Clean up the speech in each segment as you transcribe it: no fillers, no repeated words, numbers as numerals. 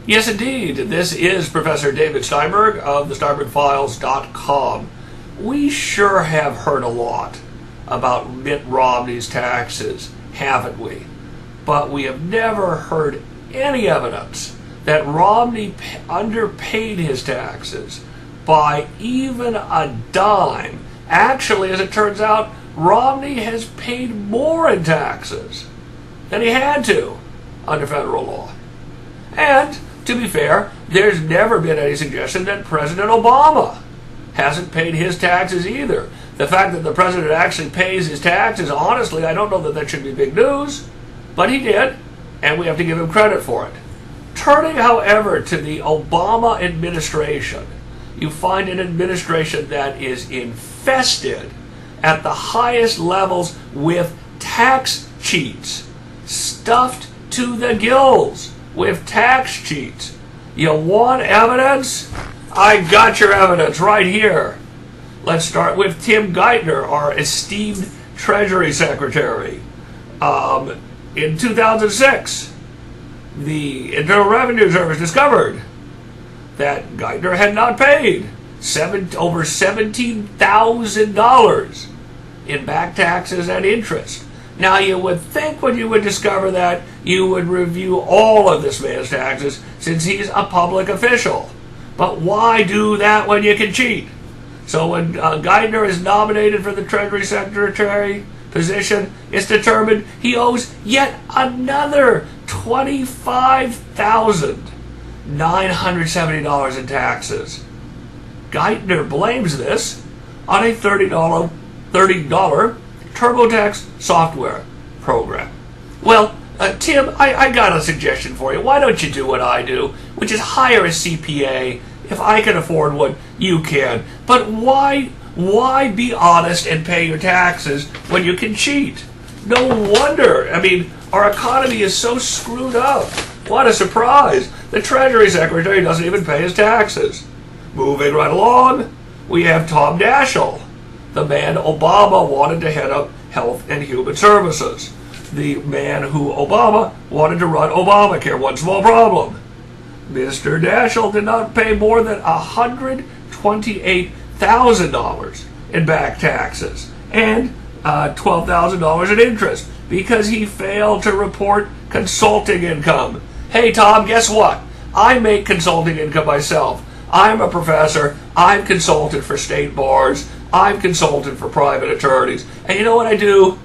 Yes, indeed. This is Professor David Steinberg of the SteinbergFiles.com. We sure have heard a lot about Mitt Romney's taxes, haven't we? But we have never heard any evidence that Romney underpaid his taxes by even a dime. Actually, as it turns out, Romney has paid more in taxes than he had to under federal law. And, to be fair, there's never been any suggestion that President Obama hasn't paid his taxes either. The fact that the president actually pays his taxes, honestly, I don't know that that should be big news, but he did, and we have to give him credit for it. Turning, however, to the Obama administration, you find an administration that is infested at the highest levels with tax cheats, stuffed to the gills with tax cheats. You want evidence? I got your evidence right here. Let's start with Tim Geithner, our esteemed Treasury Secretary. In 2006, the Internal Revenue Service discovered that Geithner had not paid over $17,000 in back taxes and interest. Now, you would think when you would discover that, you would review all of this man's taxes since he's a public official. But why do that when you can cheat? So when Geithner is nominated for the Treasury Secretary position, it's determined he owes yet another $25,970 in taxes. Geithner blames this on a $30 TurboTax software program. Well, Tim, I got a suggestion for you. Why don't you do what I do, which is hire a CPA if I can afford one, you can. But why be honest and pay your taxes when you can cheat? No wonder. I mean, our economy is so screwed up. What a surprise. The Treasury Secretary doesn't even pay his taxes. Moving right along, we have Tom Daschle, the man Obama wanted to head up Health and Human Services. The man who Obama wanted to run Obamacare. One small problem. Mr. Daschle did not pay more than $128,000 in back taxes and $12,000 in interest because he failed to report consulting income. Hey, Tom, guess what? I make consulting income myself. I'm a professor. I've consulted for state bars. I've consulted for private attorneys. And you know what I do?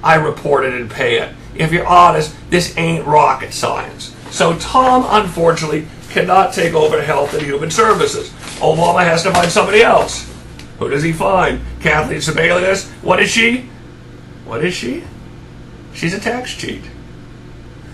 I report it and pay it. If you're honest, this ain't rocket science. So Tom, unfortunately, cannot take over Health and Human Services. Obama has to find somebody else. Who does he find? Kathleen Sebelius. What is she? What is she? She's a tax cheat.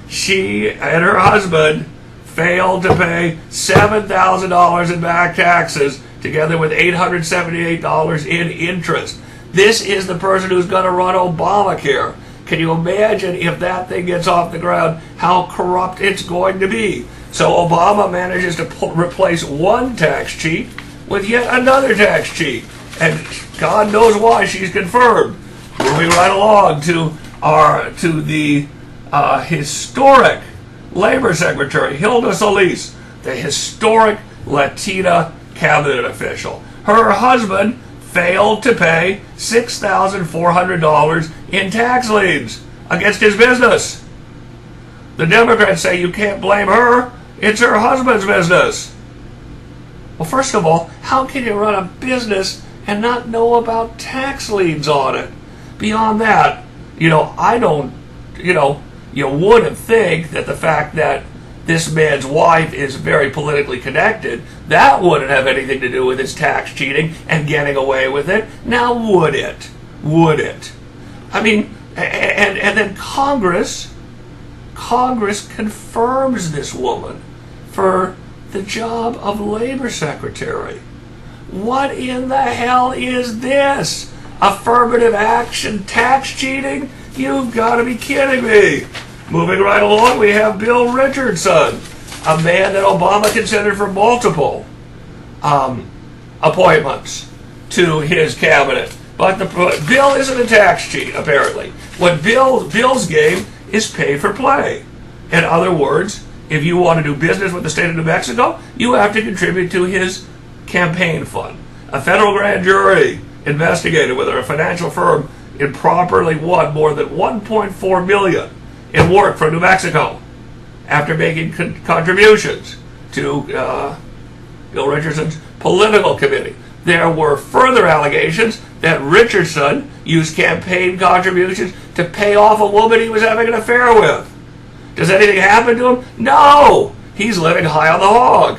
She and her husband failed to pay $7,000 in back taxes, together with $878 in interest. This is the person who's going to run Obamacare. Can you imagine if that thing gets off the ground, how corrupt it's going to be? So Obama manages to replace one tax cheat with yet another tax cheat. And God knows why she's confirmed. Moving right along to the historic Labor Secretary, Hilda Solis, the historic Latina cabinet official. Her husband failed to pay $6,400 in tax liens against his business. The Democrats say you can't blame her. It's her husband's business. Well, first of all, how can you run a business and not know about tax liens on it? Beyond that, you wouldn't think that the fact that this man's wife is very politically connected, that wouldn't have anything to do with his tax cheating and getting away with it. Now, would it? Would it? I mean, and then Congress confirms this woman for the job of Labor Secretary. What in the hell is this? Affirmative action tax cheating? You've got to be kidding me. Moving right along, we have Bill Richardson, a man that Obama considered for multiple appointments to his cabinet. But Bill isn't a tax cheat, apparently. What Bill's game is pay for play. In other words, if you want to do business with the state of New Mexico, you have to contribute to his campaign fund. A federal grand jury investigated whether a financial firm improperly won more than $1.4 million in work from New Mexico after making contributions to Bill Richardson's political committee. There were further allegations that Richardson used campaign contributions to pay off a woman he was having an affair with. Does anything happen to him? No! He's living high on the hog.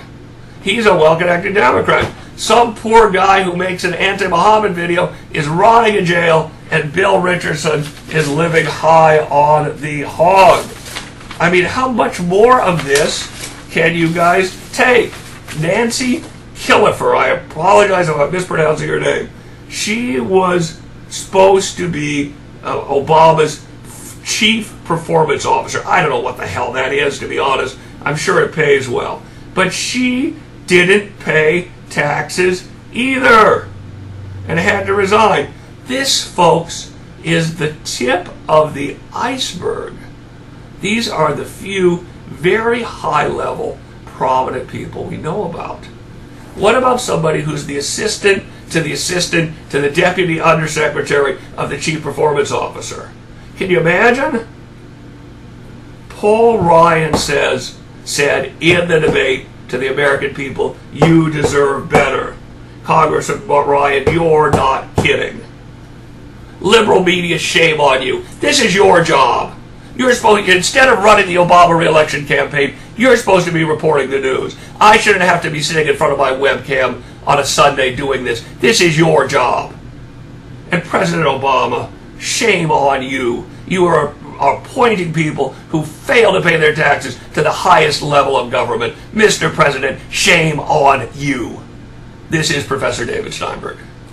He's a well-connected Democrat. Some poor guy who makes an anti-Muhammad video is rotting in jail, and Bill Richardson is living high on the hog. I mean, how much more of this can you guys take? Nancy Killefer, I apologize if I'm mispronouncing her name. She was supposed to be Obama's chief performance officer. I don't know what the hell that is, to be honest. I'm sure it pays well. But she didn't pay taxes either and had to resign. This, folks, is the tip of the iceberg. These are the few very high-level, prominent people we know about. What about somebody who's the assistant to the deputy undersecretary of the chief performance officer? Can you imagine? Paul Ryan said in the debate to the American people, you deserve better. Congressman Ryan, you're not kidding. Liberal media, shame on you. This is your job. You're supposed, instead of running the Obama re-election campaign, you're supposed to be reporting the news. I shouldn't have to be sitting in front of my webcam on a Sunday doing this. This is your job. And President Obama, shame on you. You are appointing people who fail to pay their taxes to the highest level of government. Mr. President, shame on you. This is Professor David Steinberg.